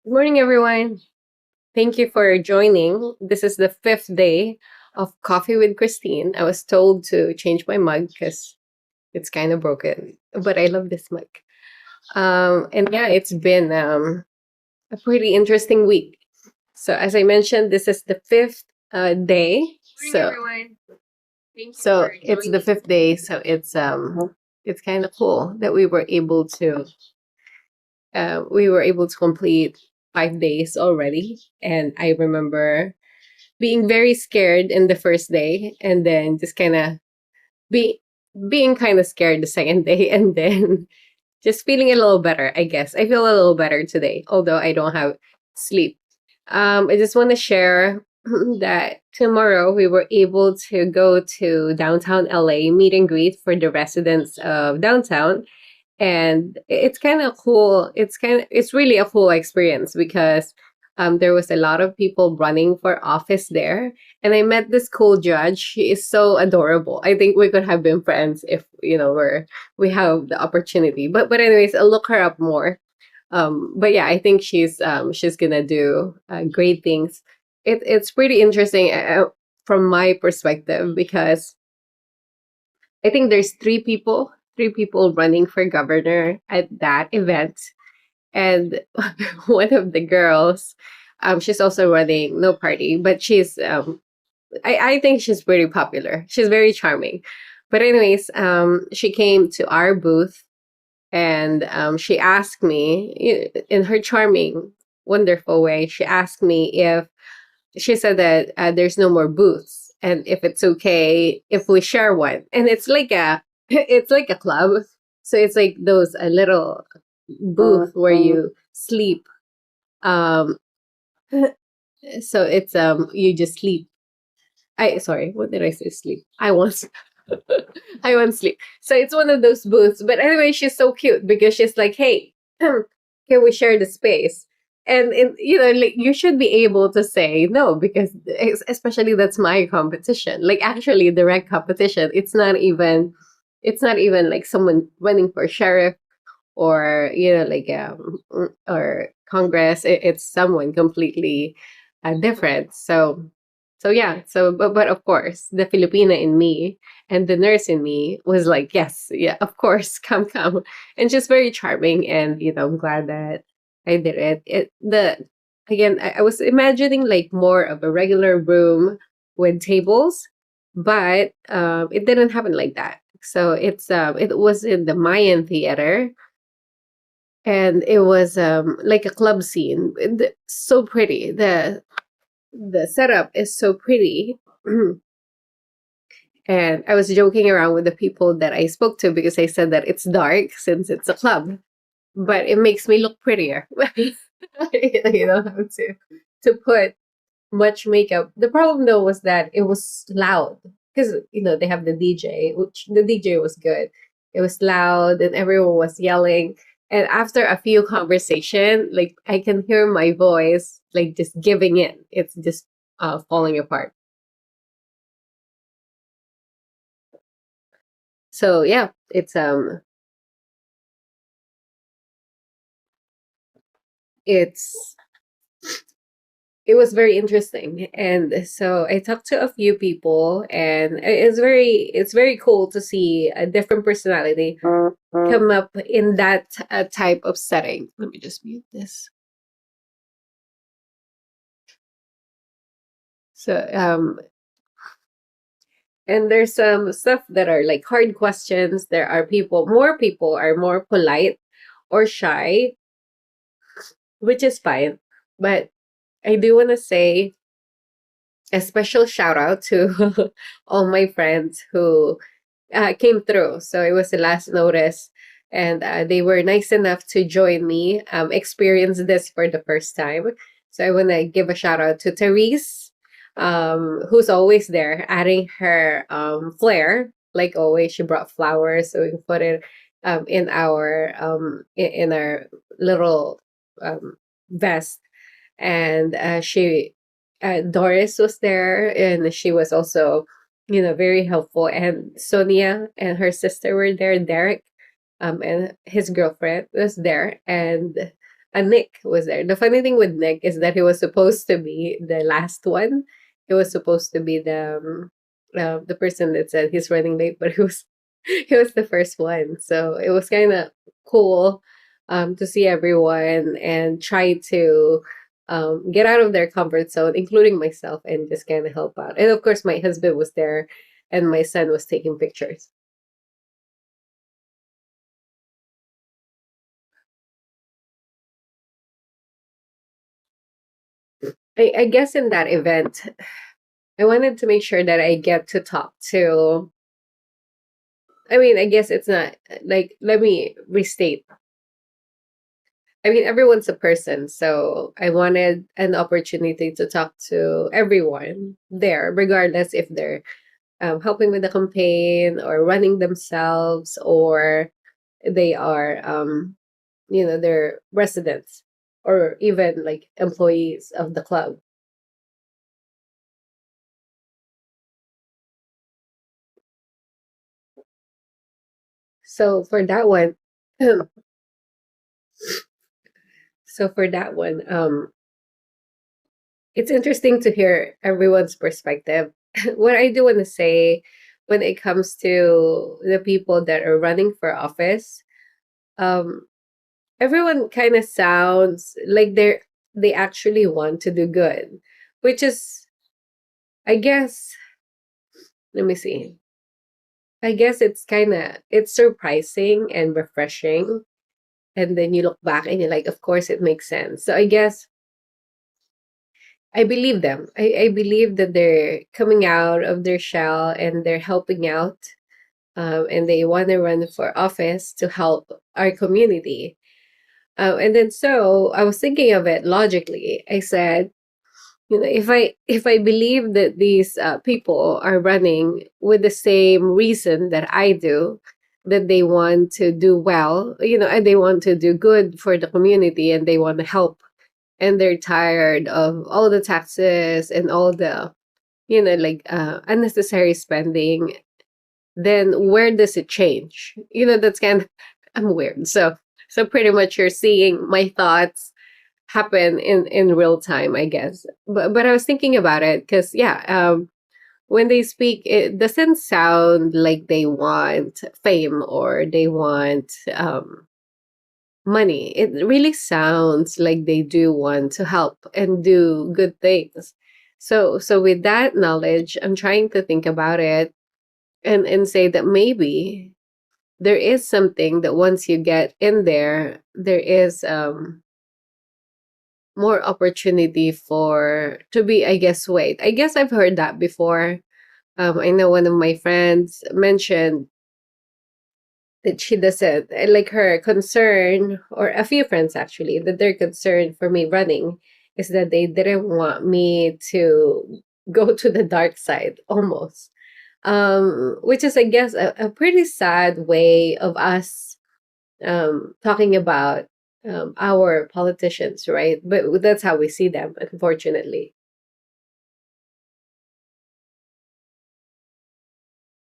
Good morning, everyone. Thank you for joining. This is the fifth day of Coffee with Christine. I was told to change my mug because it's kind of broken, but I love this mug. And yeah, it's been a pretty interesting week. So, as I mentioned, this is the fifth day. So, it's the fifth day. So it's kind of cool that we were able to complete 5 days already. And I remember being very scared in the first day and then just kind of be being kind of scared the second day and then just feeling a little better. I guess I feel a little better today, although I don't have sleep. I just want to share that tomorrow we were able to go to downtown LA, meet and greet for the residents of downtown. And it's kind of cool. It's really a cool experience because there was a lot of people running for office there, and I met this cool judge. She is so adorable. I think we could have been friends if we have the opportunity. But anyways, I'll look her up more. But yeah, I think she's gonna do great things. It's pretty interesting from my perspective because I think there's three people running for governor at that event. And one of the girls, she's also running no party, but I think she's pretty popular. She's very charming. But anyways, she came to our booth and she asked me in her charming, wonderful way. She asked me if she said that there's no more booths and if it's okay if we share one. And it's like a it's like a club, so it's like those a little booth where you sleep. um so it's you just sleep. I Sorry, what did I say? Sleep. I want I want sleep. So it's one of those booths. But anyway, she's so cute because she's like, hey, can we share the space? And like you should be able to say no because especially that's my competition. Like actually direct competition. It's not even like someone running for sheriff or or Congress. It's someone completely different. So yeah. But of course, the Filipina in me and the nurse in me was like, yes, yeah, of course, come, and just very charming. And I'm glad that I did it. I was imagining like more of a regular room with tables, but it didn't happen like that. So it was in the Mayan Theater, and it was like a club scene. So pretty. The setup is so pretty. And I was joking around with the people that I spoke to because I said that it's dark since it's a club, but it makes me look prettier. You don't have to put much makeup. The problem though was that it was loud because they have the DJ, which the DJ was good. It was loud and everyone was yelling. And after a few conversation, like I can hear my voice like just giving in. It's just falling apart. So yeah, it's it was very interesting. And so I talked to a few people, and it's very cool to see a different personality come up in that type of setting. Let me just mute this. So and there's some stuff that are like hard questions. There are more people are more polite or shy, which is fine. But I do want to say a special shout out to all my friends who came through. So it was the last notice, and they were nice enough to join me experience this for the first time. So I want to give a shout out to Therese, who's always there, adding her flair. Like always, she brought flowers, so we can put it in our little vest. And Doris was there, and she was also very helpful. And Sonia and her sister were there. Derek and his girlfriend was there. And Nick was there. The funny thing with Nick is that he was supposed to be the last one. He was supposed to be the person that said he's running late, but he was he was the first one. So it was kind of cool to see everyone and try to get out of their comfort zone, including myself, and just kind of help out. And of course, my husband was there, and my son was taking pictures. I guess in that event, I wanted to make sure that I get to talk to. I mean, I guess it's not like, let me restate. I mean, everyone's a person, so I wanted an opportunity to talk to everyone there, regardless if they're helping with the campaign or running themselves, or they are, they're residents or even like employees of the club. So for that one, so for that one, it's interesting to hear everyone's perspective. What I do want to say when it comes to the people that are running for office, um, everyone kind of sounds like they actually want to do good, which is, I guess, let me see. I guess it's surprising and refreshing, and then you look back and you're like, of course it makes sense. So I guess I believe them. I believe that they're coming out of their shell and they're helping out, and they want to run for office to help our community. And then so I was thinking of it logically. I said, if I believe that these people are running with the same reason that I do, that they want to do well, and they want to do good for the community and they want to help, and they're tired of all the taxes and all the like unnecessary spending, then where does it change? That's kind of I'm weird. So pretty much you're seeing my thoughts happen in real time, I guess. But I was thinking about it because yeah, when they speak, it doesn't sound like they want fame or they want money. It really sounds like they do want to help and do good things. So with that knowledge, I'm trying to think about it and say that maybe there is something that once you get in there, there is more opportunity for to be, I guess, wait. I guess I've heard that before. I know one of my friends mentioned that she doesn't like her concern, or a few friends actually, that their concern for me running is that they didn't want me to go to the dark side almost. Which is, I guess, a pretty sad way of us talking about our politicians, right? But that's how we see them, unfortunately.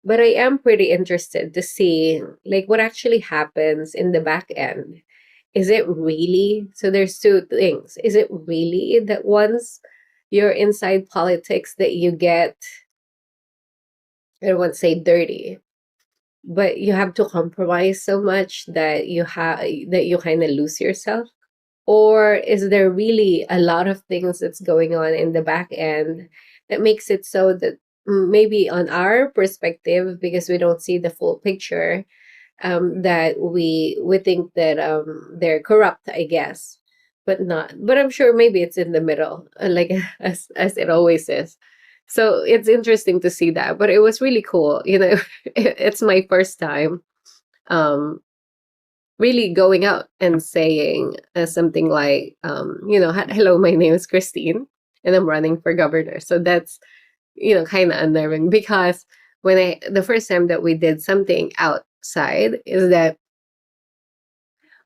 But I am pretty interested to see like what actually happens in the back end. Is it really? So there's two things. Is it really that once you're inside politics that you get, I don't want to say dirty, but you have to compromise so much that you kind of lose yourself? Or is there really a lot of things that's going on in the back end that makes it so that maybe on our perspective, because we don't see the full picture, that we think that they're corrupt, I guess, but not. But I'm sure maybe it's in the middle, like as it always is. So it's interesting to see that. But it was really cool. It's my first time um really going out and saying something like, hello, my name is Christine and I'm running for governor. So that's, kind of unnerving because the first time that we did something outside is that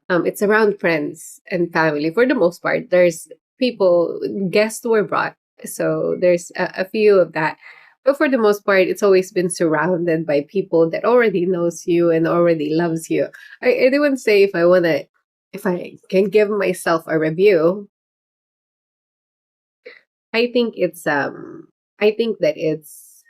it's around friends and family. For the most part, there's people, guests were brought. So there's a few of that. But for the most part, it's always been surrounded by people that already knows you and already loves you. I wouldn't say if I want to if I can give myself a review, I think it's I think that it's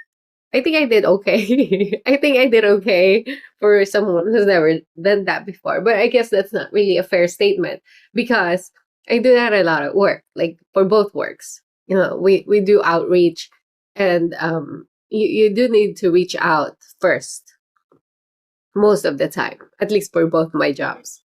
I think I did okay. I think I did okay for someone who's never done that before. But I guess that's not really a fair statement because I do that a lot at work, like for both works. We do outreach, and you do need to reach out first most of the time, at least for both my jobs.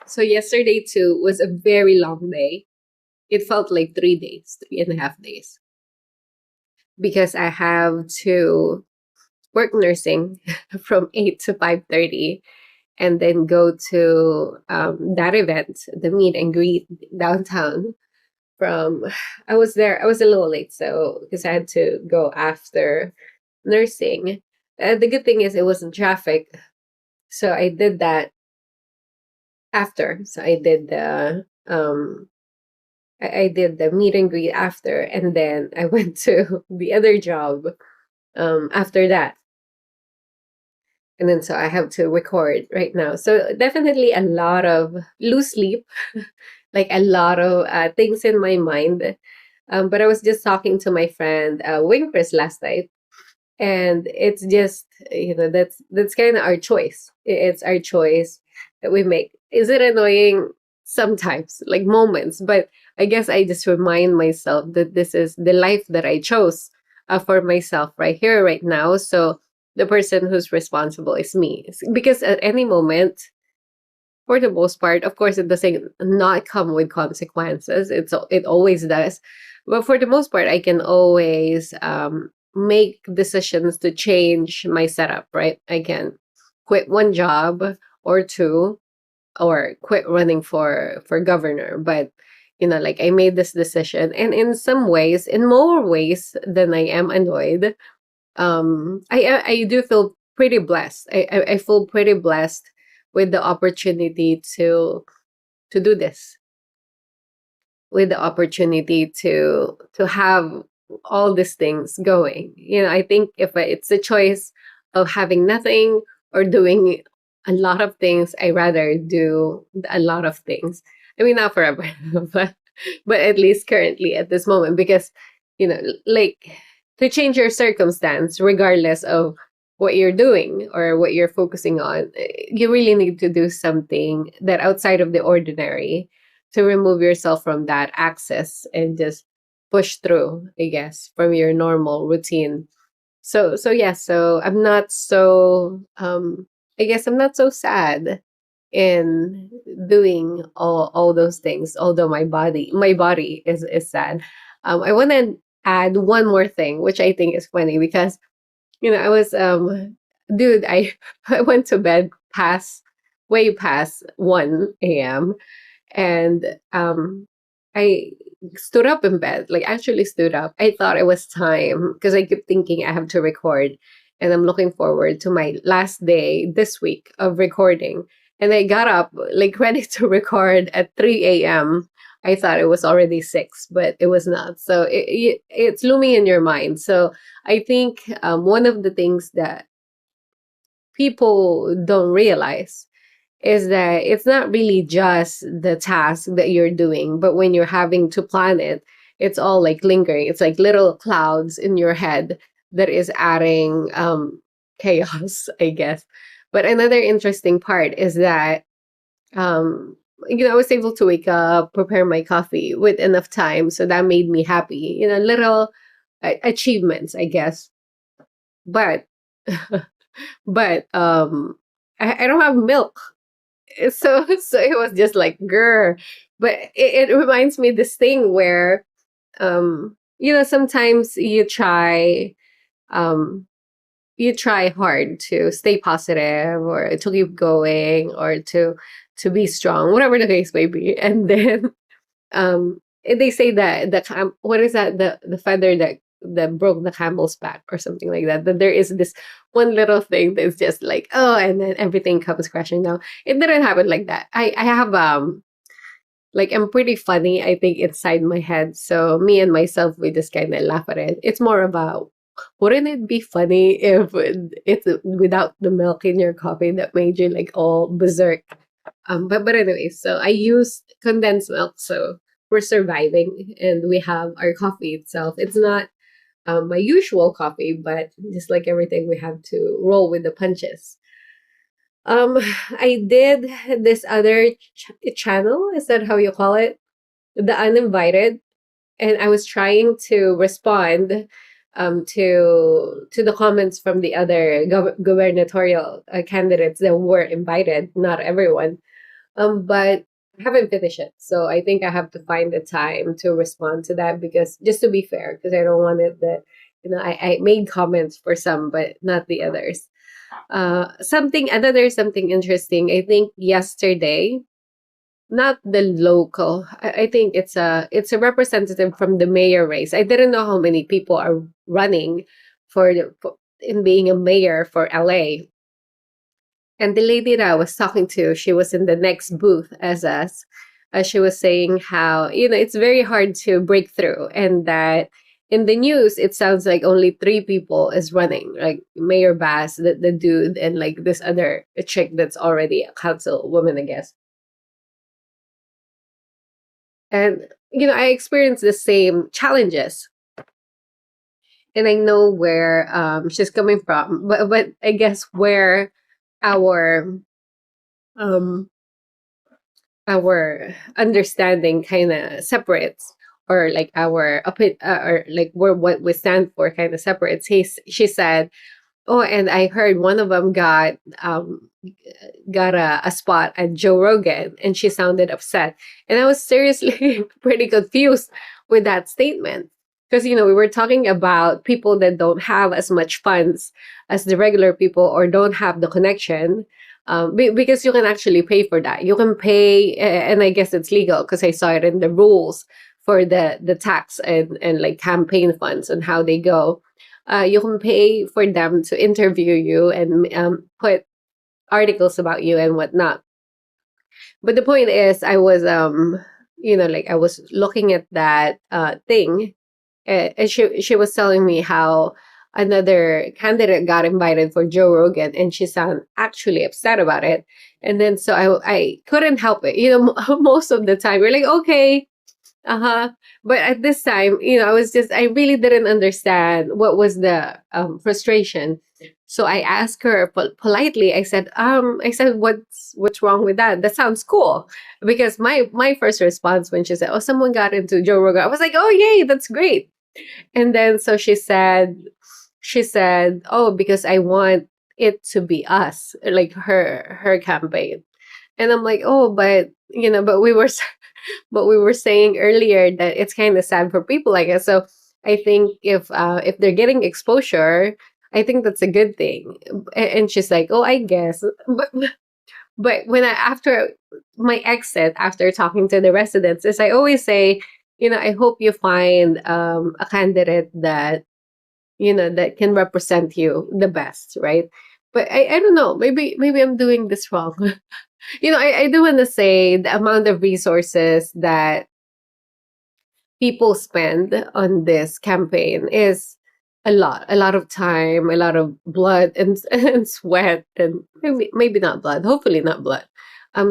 So yesterday too was a very long day. It felt like 3 days, 3.5 days, because I have to work nursing from 8 to 5:30, and then go to that event, the meet and greet downtown. From I was there. I was a little late, so because I had to go after nursing. The good thing is it wasn't traffic, so I did that after. So I did the meet and greet after, and then I went to the other job after that. And then so I have to record right now. So definitely a lot of loose sleep, like a lot of things in my mind. But I was just talking to my friend Winkris last night, and it's just that's kind of our choice. It's our choice that we make. Is it annoying? Sometimes, like moments, but I guess I just remind myself that this is the life that I chose for myself right here, right now. So the person who's responsible is me, because at any moment, for the most part, of course, it doesn't not come with consequences. It always does, but for the most part, I can always make decisions to change my setup. Right, I can quit one job or two, or quit running for governor. But like I made this decision, and in some ways, in more ways than I am annoyed, I do feel pretty blessed. I feel pretty blessed with the opportunity to do this, with the opportunity to have all these things going. I think if it's a choice of having nothing or doing a lot of things, I rather do a lot of things. I mean, not forever, but at least currently at this moment, because like, to change your circumstance regardless of what you're doing or what you're focusing on, you really need to do something that outside of the ordinary, to remove yourself from that access and just push through, I guess, from your normal routine. So yeah, so I'm not so I guess I'm not so sad in doing all those things, although my body is sad. I want to add one more thing, which I think is funny, because I was dude, I I went to bed past way past 1 a.m., and I stood up in bed, like actually stood up. I thought it was time because I kept thinking I have to record, and I'm looking forward to my last day this week of recording. And I got up like ready to record at 3 a.m. I thought it was already 6, but it was not. So it's looming in your mind. So I think one of the things that people don't realize is that it's not really just the task that you're doing, but when you're having to plan it, it's all like lingering. It's like little clouds in your head that is adding chaos, I guess. But another interesting part is that I was able to wake up, prepare my coffee with enough time, so that made me happy. Little achievements, I guess. But but I don't have milk, so it was just like grr. But it reminds me this thing where sometimes um you try hard to stay positive, or to keep going, or to be strong, whatever the case may be. And then they say that what is that, the feather that broke the camel's back, or something like that, that there is this one little thing that's just like, oh, and then everything comes crashing down. It didn't happen like that. I have Like I'm pretty funny, I think, inside my head. So me and myself, we just kind of laugh at it. It's more about, wouldn't it be funny if it's without the milk in your coffee that made you like all berserk? But anyway, so I use condensed milk, so we're surviving, and we have our coffee itself. It's not my usual coffee, but just like everything, we have to roll with the punches. Um, I did this other channel. Is that how you call it? The uninvited, and I was trying to respond to the comments from the other gubernatorial candidates that were invited. Not everyone, but I haven't finished it, so I think I have to find the time to respond to that, because just to be fair, because I don't want it that I made comments for some, but not the others. Something interesting. I think yesterday, not the local. I think it's a representative from the mayor race. I didn't know how many people are running in being a mayor for LA. And the lady that I was talking to, she was in the next booth as us. She was saying how it's very hard to break through, and that in the news it sounds like only three people is running, like Mayor Bass, the dude, and like this other chick that's already a councilwoman, I guess. And I experienced the same challenges, and I know where she's coming from, but I guess where our um our understanding kind of separates, or like our or like where what we stand for kind of separates. She said, oh, and I heard one of them got a spot at Joe Rogan, and she sounded upset. And I was seriously pretty confused with that statement, because we were talking about people that don't have as much funds as the regular people, or don't have the connection. Because you can actually pay for that. You can pay, and I guess it's legal because I saw it in the rules for the tax and like campaign funds and how they go. You can pay for them to interview you and put articles about you and whatnot. But the point is, I was like I was looking at that thing, and she was telling me how another candidate got invited for Joe Rogan, and she sounded actually upset about it. And then so I couldn't help it. Most of the time we're like, okay, uh-huh. But at this time, I really didn't understand what was the frustration. So I asked her politely. I said, what's wrong with that? That sounds cool. Because my first response when she said, oh, someone got into Joe Rogan, I was like, oh, yay, that's great. And then so she said, oh, because I want it to be us, like her campaign. And I'm like, oh, but we were saying earlier that it's kind of sad for people like us. So I think if they're getting exposure, I think that's a good thing. And she's like, oh, I guess. But when after my exit, after talking to the residents, is I always say, I hope you find a candidate that can represent you the best, right? But I don't know. Maybe I'm doing this wrong. I do want to say the amount of resources that people spend on this campaign is a lot of time, a lot of blood and and sweat, and maybe not blood, hopefully not blood,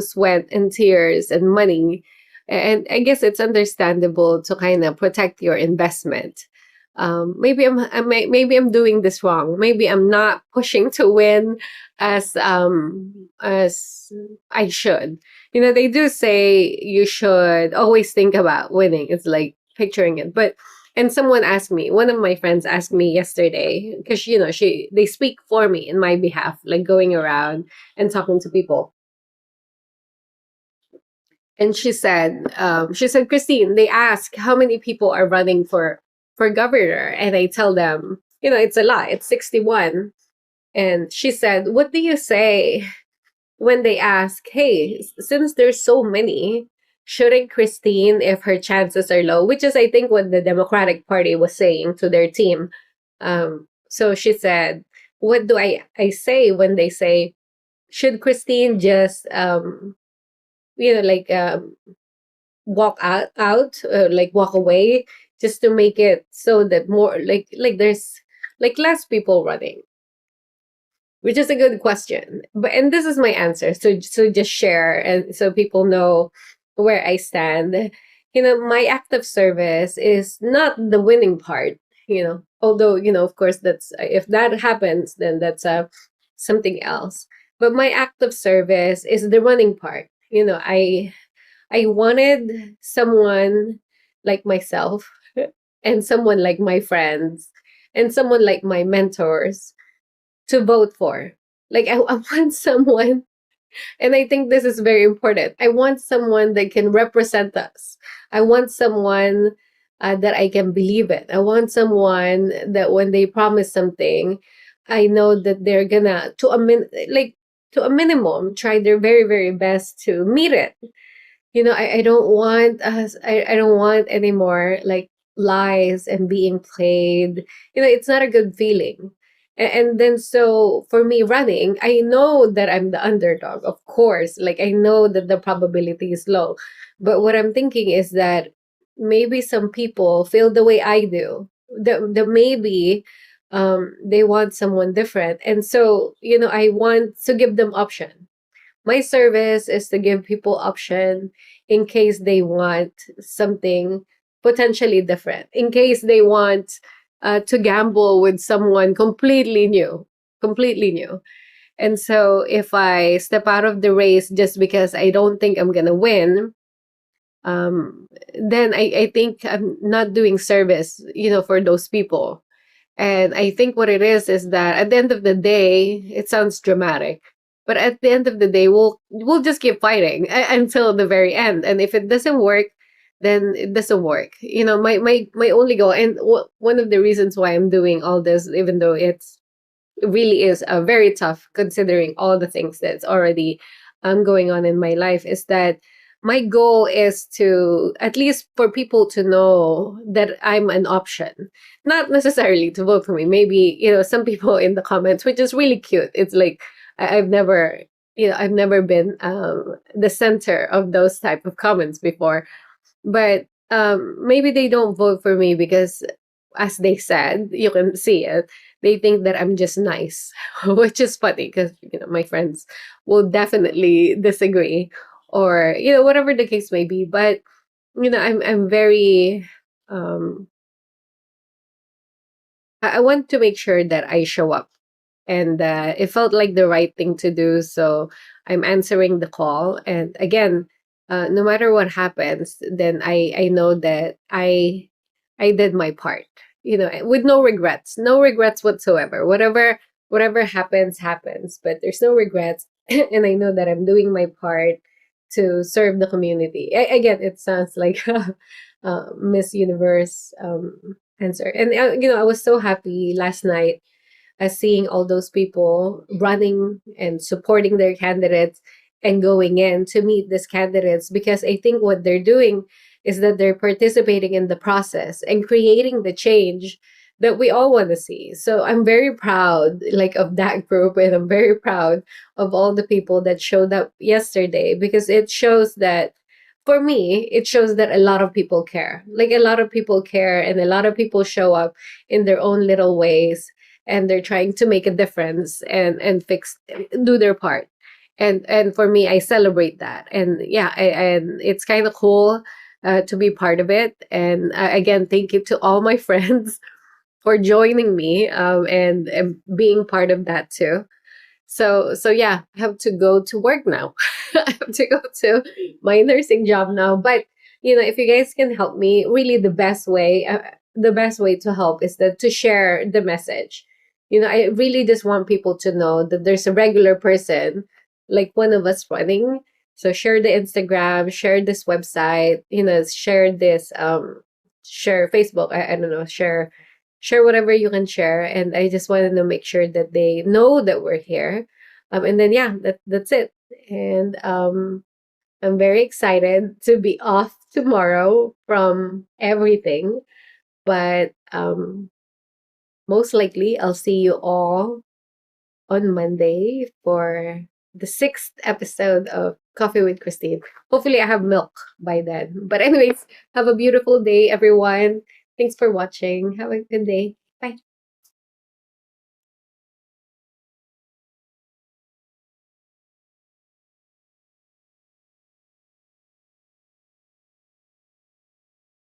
sweat and tears and money. And I guess it's understandable to kind of protect your investment. Maybe I'm doing this wrong. Maybe I'm not pushing to win as I should. They do say you should always think about winning. It's like picturing it. And someone asked me, one of my friends asked me yesterday, because they speak for me in my behalf, like going around and talking to people. And she said, Christine, they ask how many people are running for governor, and I tell them, it's a lot. It's 61. And she said, what do you say when they ask, hey, since there's so many, shouldn't Christine, if her chances are low, which is, I think, what the Democratic Party was saying to their team. So she said, what do I say when they say, should Christine just, like, like walk away, just to make it so that more like there's like less people running, which is a good question. But and this is my answer. So just share and so people know where I stand. My active service is not the winning part. Although of course that's if that happens, then that's something else. But my active service is the running part. I wanted someone like myself and someone like my friends and someone like my mentors to vote for. Like I want someone, and I think this is very important. I want someone that can represent us. I want someone that I can believe in. I want someone that when they promise something, I know that they're gonna to a minimum try their very very best to meet it. I don't want us. I don't want any more like lies and being played. It's not a good feeling. And then so for me running, I know that I'm the underdog, of course. Like I know that the probability is low. But what I'm thinking is that maybe some people feel the way I do. The maybe they want someone different. And so, I want to give them option. My service is to give people option in case they want something potentially different, in case they want to gamble with someone completely new. And so if I step out of the race just because I don't think I'm going to win, then I think I'm not doing service, for those people. And I think what it is that at the end of the day, it sounds dramatic, but at the end of the day, we'll just keep fighting until the very end. And if it doesn't work, then it doesn't work. My only goal, and one of the reasons why I'm doing all this, even though it really is very tough considering all the things that's already going on in my life, is that my goal is to at least for people to know that I'm an option, not necessarily to vote for me. Maybe some people in the comments, which is really cute. It's like I've never I've never been the center of those type of comments before, but maybe they don't vote for me because, as they said, you can see it, they think that I'm just nice, which is funny because my friends will definitely disagree, or whatever the case may be. But I'm very I want to make sure that I show up, and it felt like the right thing to do. So I'm answering the call, and again, no matter what happens, then I know that I did my part. With no regrets whatsoever. Whatever happens, but there's no regrets, and I know that I'm doing my part to serve the community. Again, it sounds like Miss Universe answer, and I was so happy last night seeing all those people running and supporting their candidates and going in to meet these candidates, because I think what they're doing is that they're participating in the process and creating the change that we all want to see. So I'm very proud like of that group, and I'm very proud of all the people that showed up yesterday, because it shows that, for me, it shows that a lot of people care. Like a lot of people care, and a lot of people show up in their own little ways, and they're trying to make a difference and do their part. And for me, I celebrate that. And yeah, and it's kind of cool to be part of it. And again, thank you to all my friends for joining me, and being part of that too. So yeah, I have to go to work now. I have to go to my nursing job now. But if you guys can help me, really the best way to help is that to share the message. I really just want people to know that there's a regular person like one of us running. So share the Instagram, share this website, share this share Facebook. I don't know, share whatever you can share. And I just wanted to make sure that they know that we're here. And then yeah, that's it. And I'm very excited to be off tomorrow from everything. But most likely I'll see you all on Monday for the 6th episode of Coffee with Christine. Hopefully, I have milk by then. But anyways, have a beautiful day, everyone. Thanks for watching. Have a good day. Bye.